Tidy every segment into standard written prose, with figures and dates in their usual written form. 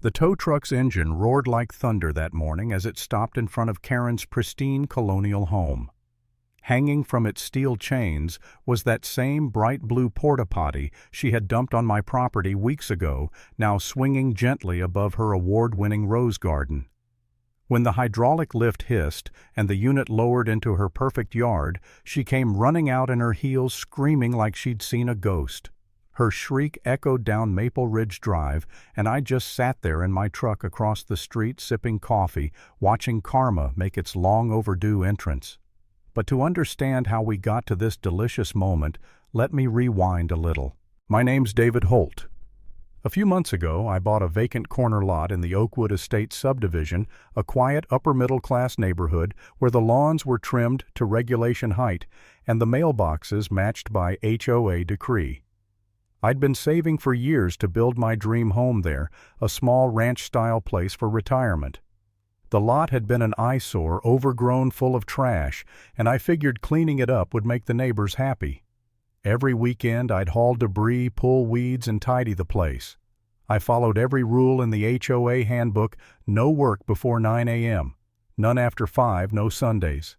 The tow truck's engine roared like thunder that morning as it stopped in front of Karen's pristine colonial home. Hanging from its steel chains was that same bright blue porta-potty she had dumped on my property weeks ago, now swinging gently above her award-winning rose garden. When the hydraulic lift hissed and the unit lowered into her perfect yard, she came running out in her heels screaming like she'd seen a ghost. Her shriek echoed down Maple Ridge Drive, and I just sat there in my truck across the street sipping coffee, watching karma make its long-overdue entrance. But to understand how we got to this delicious moment, let me rewind a little. My name's David Holt. A few months ago, I bought a vacant corner lot in the Oakwood Estates subdivision, a quiet upper-middle-class neighborhood where the lawns were trimmed to regulation height and the mailboxes matched by HOA decree. I'd been saving for years to build my dream home there, a small ranch-style place for retirement. The lot had been an eyesore, overgrown full of trash, and I figured cleaning it up would make the neighbors happy. Every weekend I'd haul debris, pull weeds, and tidy the place. I followed every rule in the HOA handbook: no work before 9 a.m., none after 5, no Sundays.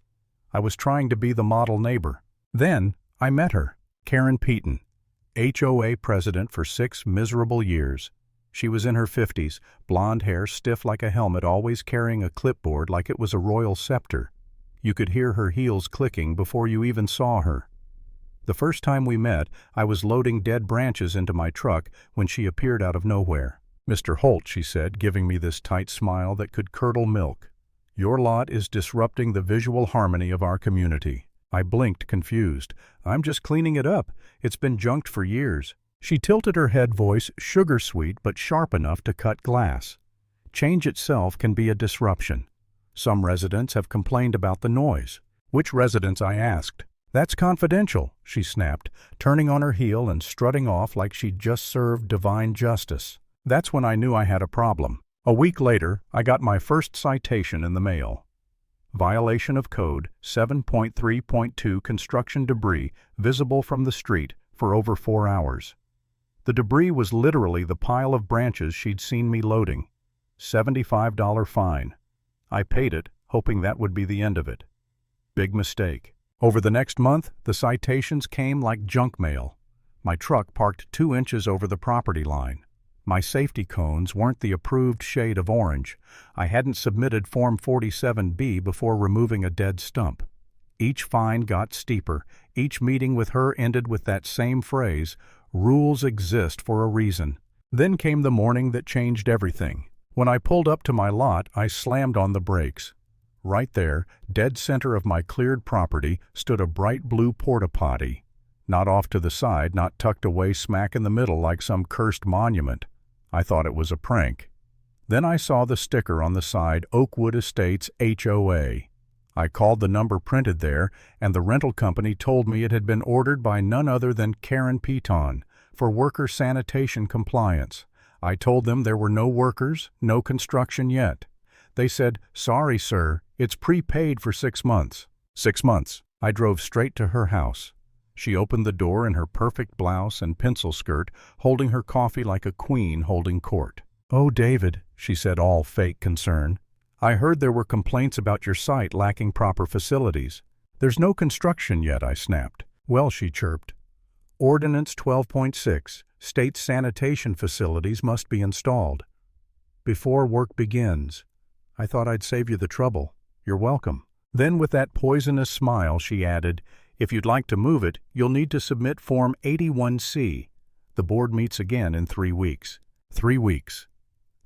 I was trying to be the model neighbor. Then I met her, Karen Peaton, HOA president for 6 miserable years. She was in her 50s, blonde hair stiff like a helmet, always carrying a clipboard like it was a royal scepter. You could hear her heels clicking before you even saw her. The first time we met, I was loading dead branches into my truck when she appeared out of nowhere. "Mr. Holt," she said, giving me this tight smile that could curdle milk, "your lot is disrupting the visual harmony of our community." I blinked, confused. "I'm just cleaning it up. It's been junked for years." She tilted her head, voice sugar-sweet but sharp enough to cut glass. Change itself can be a disruption. Some residents have complained about the noise. "Which residents?" I asked. "That's confidential," she snapped, turning on her heel and strutting off like she'd just served divine justice. That's when I knew I had a problem. A week later, I got my first citation in the mail. Violation of Code 7.3.2 construction debris visible from the street for over 4 hours. The debris was literally the pile of branches she'd seen me loading. $75 fine. I paid it, hoping that would be the end of it. Big mistake. Over the next month, the citations came like junk mail. My truck parked 2 inches over the property line. My safety cones weren't the approved shade of orange. I hadn't submitted Form 47B before removing a dead stump. Each fine got steeper. Each meeting with her ended with that same phrase: "Rules exist for a reason." Then came the morning that changed everything. When I pulled up to my lot, I slammed on the brakes. Right there, dead center of my cleared property, stood a bright blue porta-potty. Not off to the side, not tucked away smack in the middle like some cursed monument. I thought it was a prank. Then I saw the sticker on the side, Oakwood Estates HOA. I called the number printed there, and the rental company told me it had been ordered by none other than Karen Peaton for worker sanitation compliance. I told them there were no workers, no construction yet. They said, "Sorry, sir, it's prepaid for 6 months." 6 months. I drove straight to her house. She opened the door in her perfect blouse and pencil skirt, holding her coffee like a queen holding court. "Oh, David," she said, all fake concern. "I heard there were complaints about your site lacking proper facilities." "There's no construction yet," I snapped. "Well," she chirped, "Ordinance 12.6 states sanitation facilities must be installed before work begins." I thought I'd save you the trouble. "You're welcome." Then with that poisonous smile, she added, "If you'd like to move it, you'll need to submit Form 81C. The board meets again in 3 weeks. 3 weeks.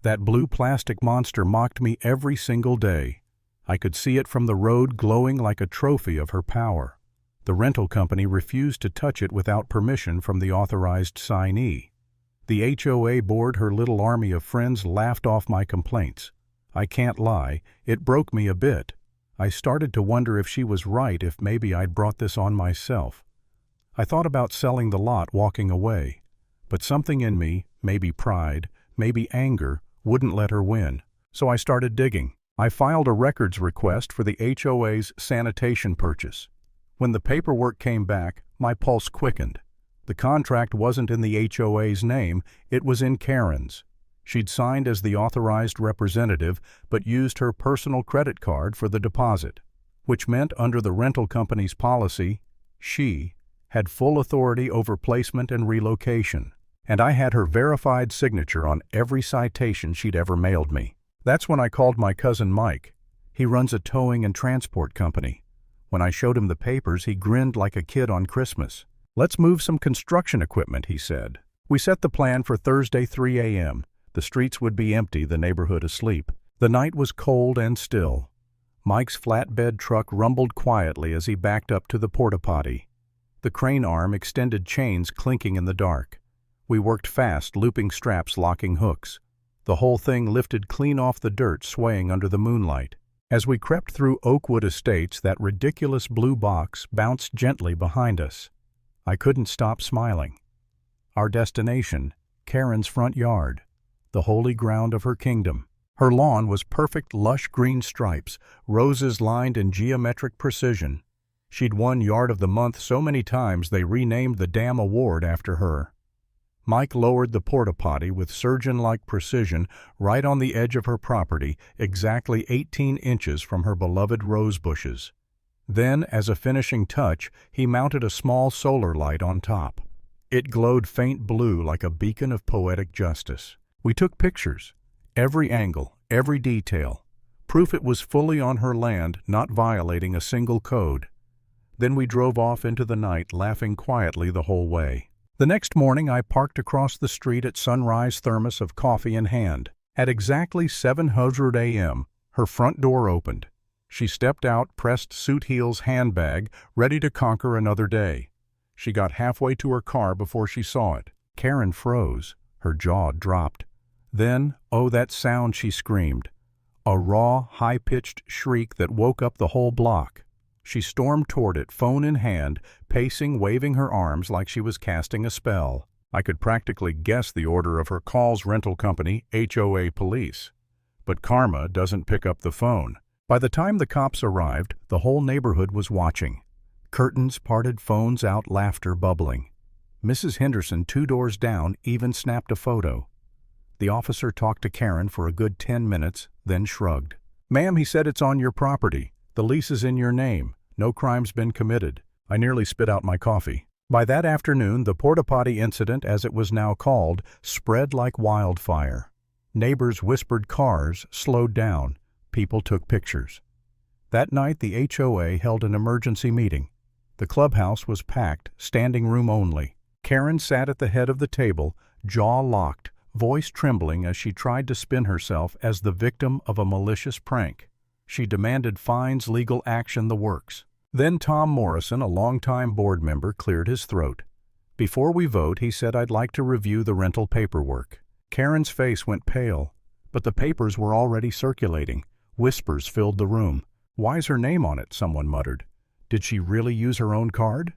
That blue plastic monster mocked me every single day. I could see it from the road, glowing like a trophy of her power. The rental company refused to touch it without permission from the authorized signee. The HOA board, her little army of friends, laughed off my complaints. I can't lie, it broke me a bit. I started to wonder if she was right, if maybe I'd brought this on myself. I thought about selling the lot, walking away. But something in me, maybe pride, maybe anger, wouldn't let her win. So I started digging. I filed a records request for the HOA's sanitation purchase. When the paperwork came back, my pulse quickened. The contract wasn't in the HOA's name, it was in Karen's. She'd signed as the authorized representative but used her personal credit card for the deposit, which meant under the rental company's policy, she had full authority over placement and relocation, and I had her verified signature on every citation she'd ever mailed me. That's when I called my cousin Mike. He runs a towing and transport company. When I showed him the papers, he grinned like a kid on Christmas. "Let's move some construction equipment," he said. We set the plan for Thursday 3 a.m. The streets would be empty, the neighborhood asleep. The night was cold and still. Mike's flatbed truck rumbled quietly as he backed up to the Porta-Potty. The crane arm extended chains clinking in the dark. We worked fast, looping straps, locking hooks. The whole thing lifted clean off the dirt, swaying under the moonlight. As we crept through Oakwood Estates, that ridiculous blue box bounced gently behind us. I couldn't stop smiling. Our destination, Karen's front yard, the holy ground of her kingdom. Her lawn was perfect lush green stripes, roses lined in geometric precision. She'd won Yard of the Month so many times they renamed the damn award after her. Mike lowered the Porta-Potty with surgeon-like precision right on the edge of her property, exactly 18 inches from her beloved rose bushes. Then, as a finishing touch, he mounted a small solar light on top. It glowed faint blue like a beacon of poetic justice. We took pictures. Every angle, every detail. Proof it was fully on her land, not violating a single code. Then we drove off into the night, laughing quietly the whole way. The next morning I parked across the street at sunrise, thermos of coffee in hand. At exactly 7:00 a.m., her front door opened. She stepped out, pressed suit heels handbag, ready to conquer another day. She got halfway to her car before she saw it. Karen froze. Her jaw dropped. Then, oh, that sound, she screamed. A raw, high-pitched shriek that woke up the whole block. She stormed toward it, phone in hand, pacing, waving her arms like she was casting a spell. I could practically guess the order of her calls: rental company, HOA police. But karma doesn't pick up the phone. By the time the cops arrived, the whole neighborhood was watching. Curtains parted, phones out, laughter bubbling. Mrs. Henderson, 2 doors down, even snapped a photo. The officer talked to Karen for a good 10 minutes, then shrugged. "Ma'am," he said, "it's on your property. The lease is in your name. No crime's been committed." I nearly spit out my coffee. By that afternoon, the Porta-Potty incident, as it was now called, spread like wildfire. Neighbors whispered, cars slowed down. People took pictures. That night, the HOA held an emergency meeting. The clubhouse was packed, standing room only. Karen sat at the head of the table, jaw locked, voice trembling as she tried to spin herself as the victim of a malicious prank. She demanded fines, legal action, the works. Then Tom Morrison, a longtime board member, cleared his throat. "Before we vote," he said, "I'd like to review the rental paperwork." Karen's face went pale, but the papers were already circulating. Whispers filled the room. "Why's her name on it?" someone muttered. "Did she really use her own card?"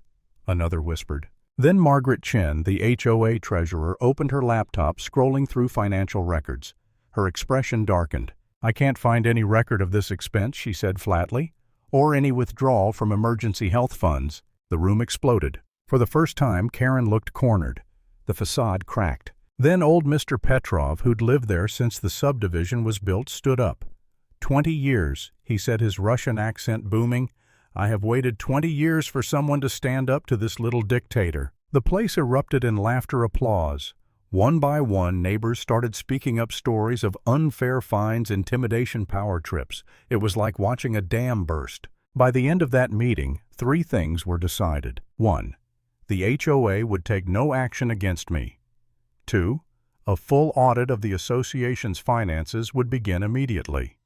Another whispered. Then Margaret Chen, the HOA treasurer, opened her laptop, scrolling through financial records. Her expression darkened. "I can't find any record of this expense," she said flatly, "or any withdrawal from emergency health funds." The room exploded. For the first time, Karen looked cornered. The facade cracked. Then old Mr. Petrov, who'd lived there since the subdivision was built, stood up. 20 years, he said, his Russian accent booming. "I have waited 20 years for someone to stand up to this little dictator." The place erupted in laughter, applause. One by one, neighbors started speaking up stories of unfair fines, intimidation, power trips. It was like watching a dam burst. By the end of that meeting, 3 things were decided. 1. The HOA would take no action against me. 2. A full audit of the association's finances would begin immediately.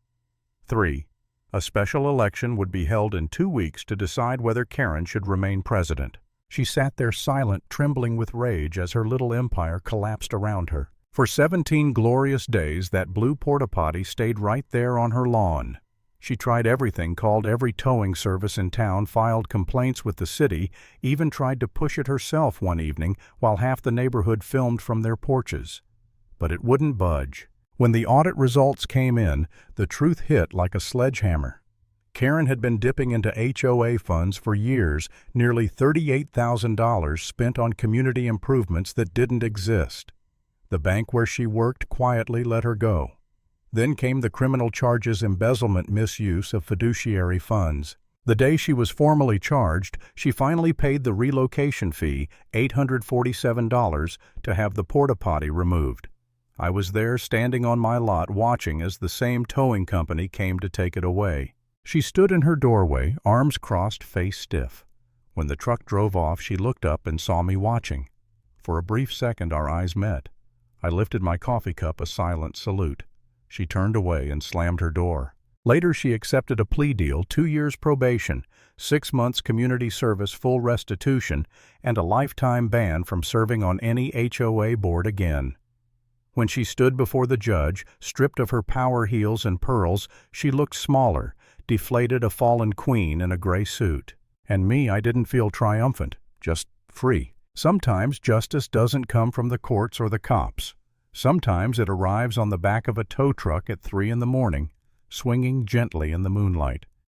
3. A special election would be held in 2 weeks to decide whether Karen should remain president. She sat there silent, trembling with rage as her little empire collapsed around her. For 17 glorious days, that blue Porta-Potty stayed right there on her lawn. She tried everything, called every towing service in town, filed complaints with the city, even tried to push it herself one evening while half the neighborhood filmed from their porches. But it wouldn't budge. When the audit results came in, the truth hit like a sledgehammer. Karen had been dipping into HOA funds for years, nearly $38,000 spent on community improvements that didn't exist. The bank where she worked quietly let her go. Then came the criminal charges: embezzlement, misuse of fiduciary funds. The day she was formally charged, she finally paid the relocation fee, $847, to have the porta-potty removed. I was there standing on my lot watching as the same towing company came to take it away. She stood in her doorway, arms crossed, face stiff. When the truck drove off, she looked up and saw me watching. For a brief second our eyes met. I lifted my coffee cup, a silent salute. She turned away and slammed her door. Later she accepted a plea deal: 2 years probation, 6 months community service, full restitution, and a lifetime ban from serving on any HOA board again. When she stood before the judge, stripped of her power heels and pearls, she looked smaller, deflated, a fallen queen in a gray suit. And me, I didn't feel triumphant, just free. Sometimes justice doesn't come from the courts or the cops. Sometimes it arrives on the back of a tow truck at 3 in the morning, swinging gently in the moonlight.